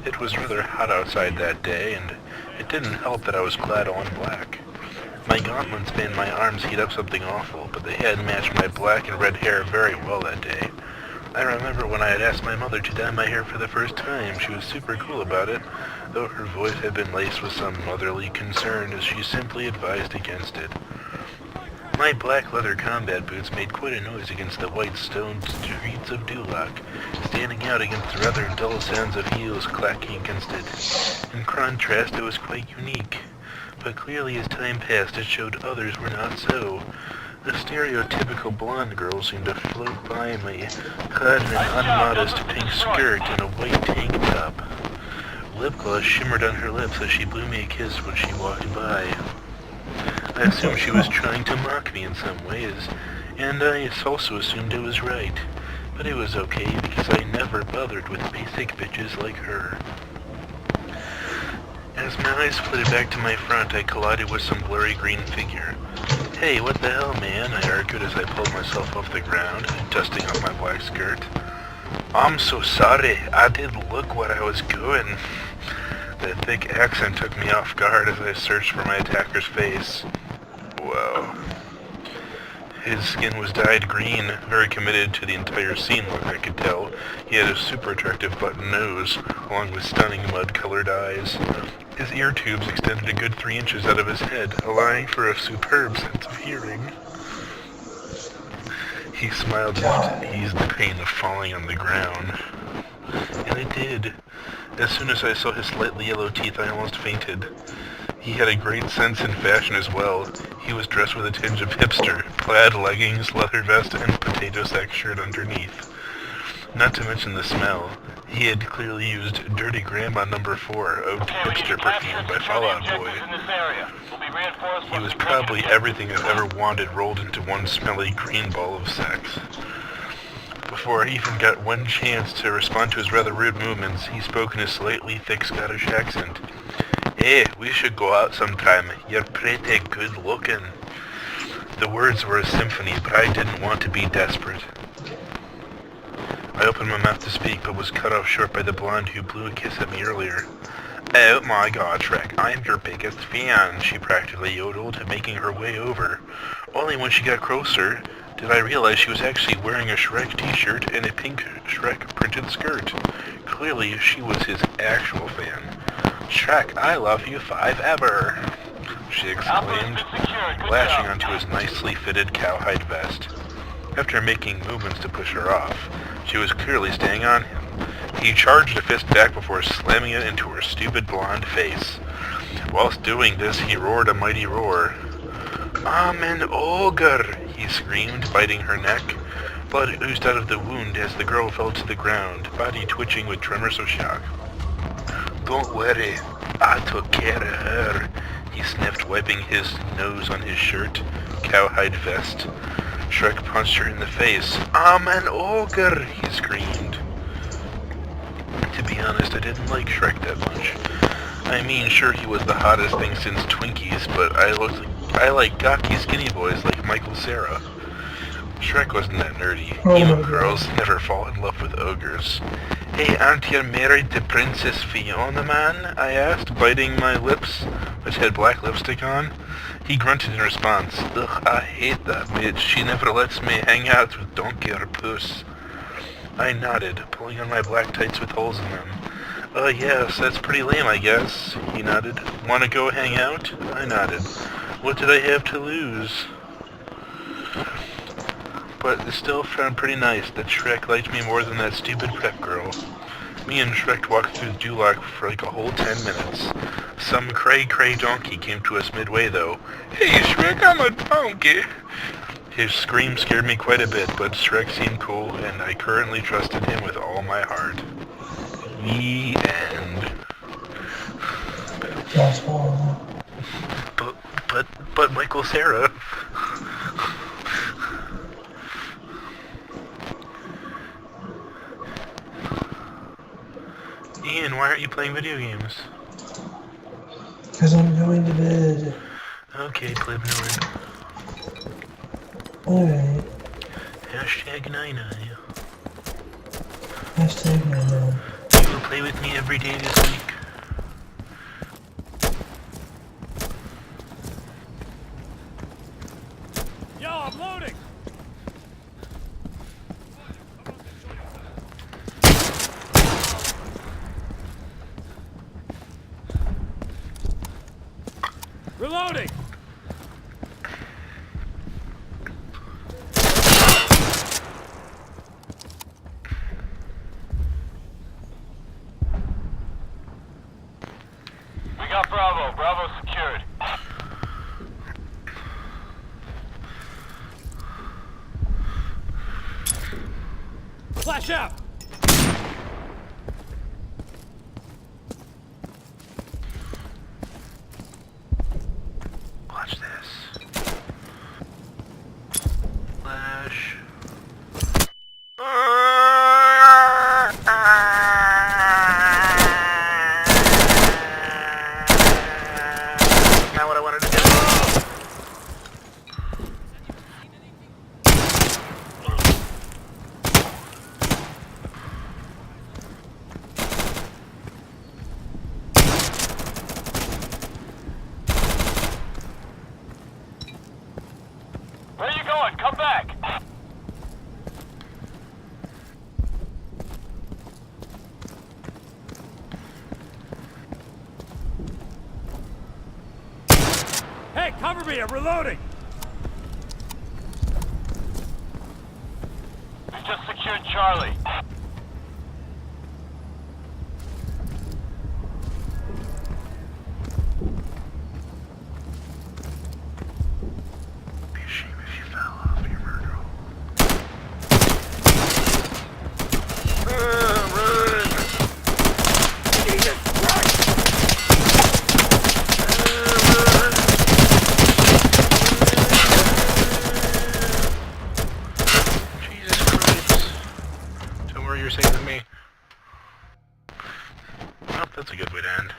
It was rather hot outside that day, and it didn't help that I was clad all in black. My gauntlets made my arms heat up something awful, but they had matched my black and red hair very well that day. I remember when I had asked my mother to dye my hair for the first time, she was super cool about it, though her voice had been laced with some motherly concern as she simply advised against it. My black leather combat boots made quite a noise against the white stone streets of Duloc, standing out against the rather dull sounds of heels clacking against it. In contrast, it was quite unique. But clearly as time passed, it showed others were not so. The stereotypical blonde girl seemed to float by me, clad in an unmodest pink skirt and a white tank top. Lip gloss shimmered on her lips as she blew me a kiss when she walked by. I assumed she was trying to mock me in some ways, and I also assumed it was right. But it was okay because I never bothered with basic bitches like her. As my eyes flitted back to my front, I collided with some blurry green figure. Hey, what the hell, man? I argued as I pulled myself off the ground, dusting off my black skirt. I'm so sorry. I didn't look what I was doing. The thick accent took me off guard as I searched for my attacker's face. Wow. His skin was dyed green, very committed to the entire scene look, I could tell. He had a super attractive button nose, along with stunning mud-colored eyes. His ear tubes extended a good 3 inches out of his head, allowing for a superb sense of hearing. He smiled as to ease the pain of falling on the ground. And it did. As soon as I saw his slightly yellow teeth, I almost fainted. He had a great sense in fashion as well. He was dressed with a tinge of hipster, plaid leggings, leather vest, and potato sack shirt underneath. Not to mention the smell. He had clearly used Dirty Grandma No. 4, Ode to Hipster perfume by Fall Out Boy. He was probably everything I've ever wanted rolled into one smelly green ball of sex. Before I even got one chance to respond to his rather rude movements, he spoke in a slightly thick Scottish accent. Hey, we should go out sometime. You're pretty good looking. The words were a symphony, but I didn't want to be desperate. I opened my mouth to speak, but was cut off short by the blonde who blew a kiss at me earlier. Oh my god, Shrek, I'm your biggest fan, she practically yodeled, making her way over. Only when she got closer did I realize she was actually wearing a Shrek t-shirt and a pink Shrek printed skirt. Clearly, she was his actual fan. Shrek, I love you 5 ever, she exclaimed, lashing onto his nicely fitted cowhide vest. After making movements to push her off, she was clearly staying on him. He charged a fist back before slamming it into her stupid blonde face. Whilst doing this, he roared a mighty roar. I'm an ogre, he screamed, biting her neck. Blood oozed out of the wound as the girl fell to the ground, body twitching with tremors of shock. Don't worry, I took care of her, he sniffed, wiping his nose on his shirt, cowhide vest. Shrek punched her in the face. I'm an ogre, he screamed. To be honest, I didn't like Shrek that much. I mean, sure, he was the hottest thing since Twinkies, but I like gawky skinny boys like Michael Cera. Shrek wasn't that nerdy. Emo girls never fall in love with ogres. Hey, aren't you married to Princess Fiona, man? I asked, biting my lips, which had black lipstick on. He grunted in response. Ugh, I hate that bitch. She never lets me hang out with Donkey or Puss. I nodded, pulling on my black tights with holes in them. Yes, that's pretty lame, I guess, he nodded. Wanna go hang out? I nodded. What did I have to lose? But it still found pretty nice that Shrek liked me more than that stupid prep girl. Me and Shrek walked through Duloc for like a whole 10 minutes. Some cray-cray donkey came to us midway, though. Hey, Shrek, I'm a donkey! His scream scared me quite a bit, but Shrek seemed cool, and I currently trusted him with all my heart. The end. That's horrible. But Michael Cera. Ian, why aren't you playing video games? Because I'm going to bed. Okay, pleb nerd. Alright. Hashtag 99. Hashtag no. You will play with with me every day this week. Yo, I'm loading! Reloading! We got Bravo. Bravo secured. Flash out! Watch this. Flash. Not what I wanted to do. Where you going? Come back. Hey, cover me! I'm reloading! We just secured Charlie. Be a shame if you fell off your murder. Run! Jesus Christ! Run! Jesus Christ. Don't worry, you're safe with me. Well, that's a good way to end.